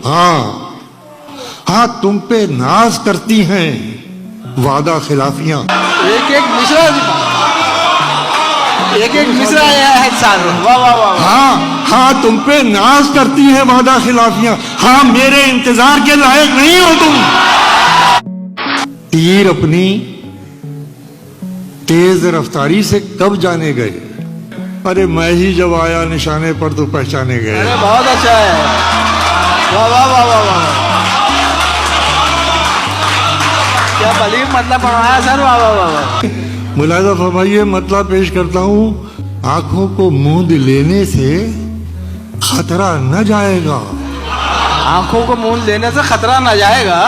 हाँ हाँ, तुम पे नाज करती हैं वादा खिलाफियां। एक एक मिसरा आया है साहब। वाह वाह वाह। हाँ हाँ, तुम पे नाज करती हैं वादा खिलाफियां। हाँ, मेरे इंतजार के लायक नहीं हो तुम। तीर अपनी तेज रफ्तारी से कब जाने गए? अरे मैं ही जब आया निशाने पर तो पहचाने गए। अरे बहुत अच्छा है। वाह वाह वाह वाह वाह, क्या बलीग मतलब पढ़ाया सर। वाह वाह वाह वाह। मुलाहिजा फरमाइए, मतलब पेश करता हूँ। आंखों को मूंद लेने से खतरा न जाएगा। आंखों को मूंद लेने से खतरा न जाएगा।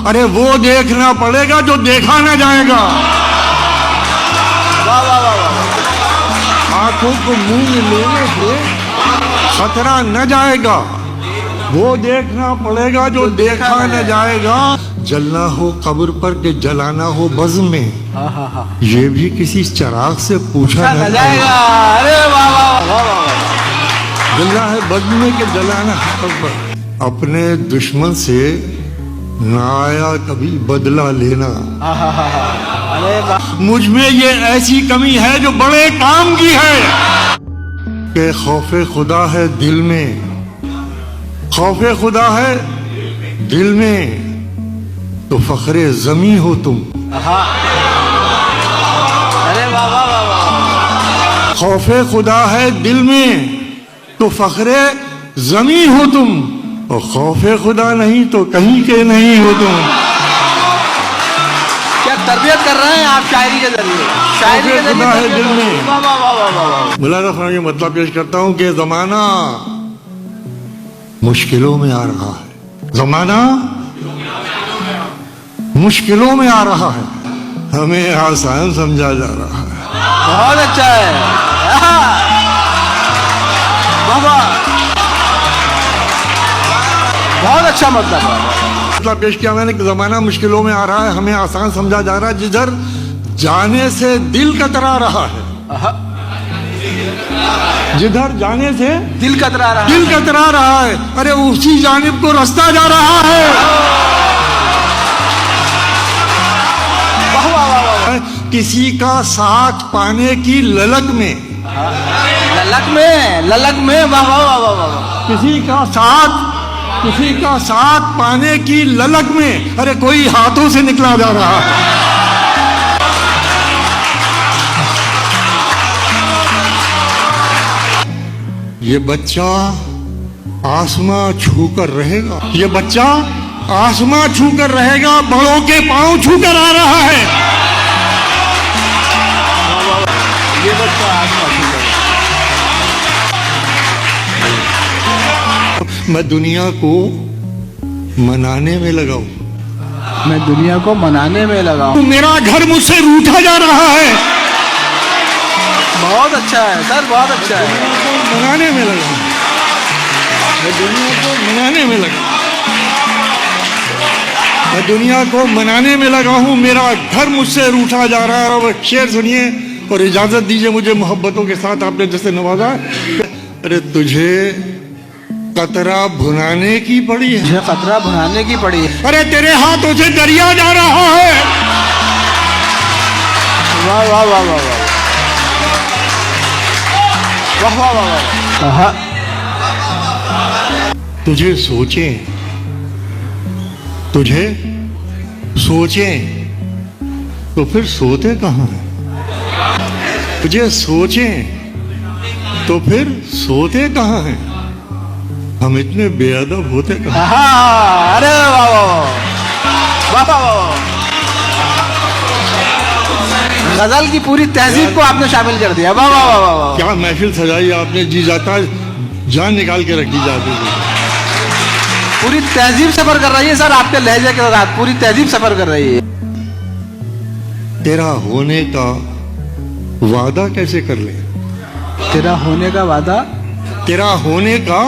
अरे वो देखना पड़ेगा जो देखा न जाएगा। वाह वाह वाह वाह। आंखों को मूंद लेने से खतरा न जाएगा, वो देखना पड़ेगा जो देखा न जाएगा। जलना हो कब्र पर के जलाना हो बज़्म में, ये भी किसी चिराग से पूछा न जाएगा। अरे वाह वाह वाह वाह। जलना है बज़्म में के जलाना है कब्र पर। अपने दुश्मन से ना आया कभी बदला लेना। अरे वाह। मुझ में ये ऐसी कमी है जो बड़े काम की है कि खौफे खुदा है दिल में, खौफे खुदा है दिल में, तो फखरे जमी हो तुम। अरे वाह वाह वाह वाह। खौफे खुदा है दिल में तो फखरे जमी हो तुम, और खौफे खुदा नहीं तो कहीं के नहीं हो तुम। क्या तरबियत कर रहे हैं आप शायरी के जरिए? शायरी के खुदा है दिल में। वाह वाह वाह वाह वाह। मुलाहिजा फरमाइए, मतलब पेश करता हूं कि जमाना मुश्किलों में आ रहा है। जमाना मुश्किलों में आ रहा है, हमें आसान समझा जा रहा है। बहुत अच्छा है। बाबा बहुत अच्छा मतलब पेश किया मैंने कि जमाना मुश्किलों में आ रहा है, हमें आसान समझा जा रहा है। जिधर जाने से दिल कतरा रहा है, जिधर जाने से दिल कतरा रहा है, दिल कतरा रहा है, अरे उसी जानिब को रास्ता जा रहा है। वाह वाह वाह वाह। किसी का साथ पाने की ललक में, ललक में वाह वाह वाह वाह वाह। किसी का साथ पाने की ललक में, अरे कोई हाथों से निकला जा रहा है। ये बच्चा आसमां छूकर रहेगा, ये बच्चा आसमां छूकर रहेगा, बड़ों के पांव छूकर आ रहा है। ये बच्चा आसमां छूकर। मैं दुनिया को मनाने में लगा हूं, मैं दुनिया को मनाने में लगा हूं। मेरा घर मुझसे रूठा जा रहा है। बहुत अच्छा है सर, बहुत अच्छा है। मनाने में लगा हूं, मैं दुनिया को मनाने में लगा, मैं दुनिया को मनाने में लगा हूं। मेरा घर मुझसे रूठा जा रहा है। और शेर सुनिए और इजाजत दीजिए मुझे, मोहब्बतों के साथ आपने जैसे नवाजा। अरे तुझे कतरा भुनाने की पड़ी है, मुझे कतरा भुनाने की पड़ी है। अरे तेरे हाथों से दरिया जा रहा है। वाह वाह वाह वाह वाह वाह वाह वाह वाह। तुझे सोचें तो फिर सोते कहाँ हैं? तुझे सोचें तो फिर सोते कहाँ हैं? हम इतने बेअदब होते कहाँ? अरे वाह वाह वाह वाह वाह। गजल की पूरी तहजीब को आपने शामिल कर दिया। वाह वाह वाह वाह। क्या महफिल सजाई आपने, जी जाता जान निकाल के रख दी जाती है। पूरी तहजीब सफर कर रही है सर आपके लहजे के साथ, पूरी तहजीब सफर कर रही है। तेरा होने का वादा कैसे कर ले? तेरा होने का वादा, तेरा होने का,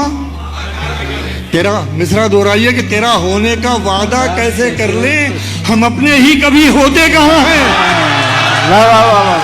तेरा मिसरा दोहराइए कि तेरा होने का वादा कैसे कर ले, हम अपने ही कभी होते कहाँ हैं? वाह वाह वाह वाह।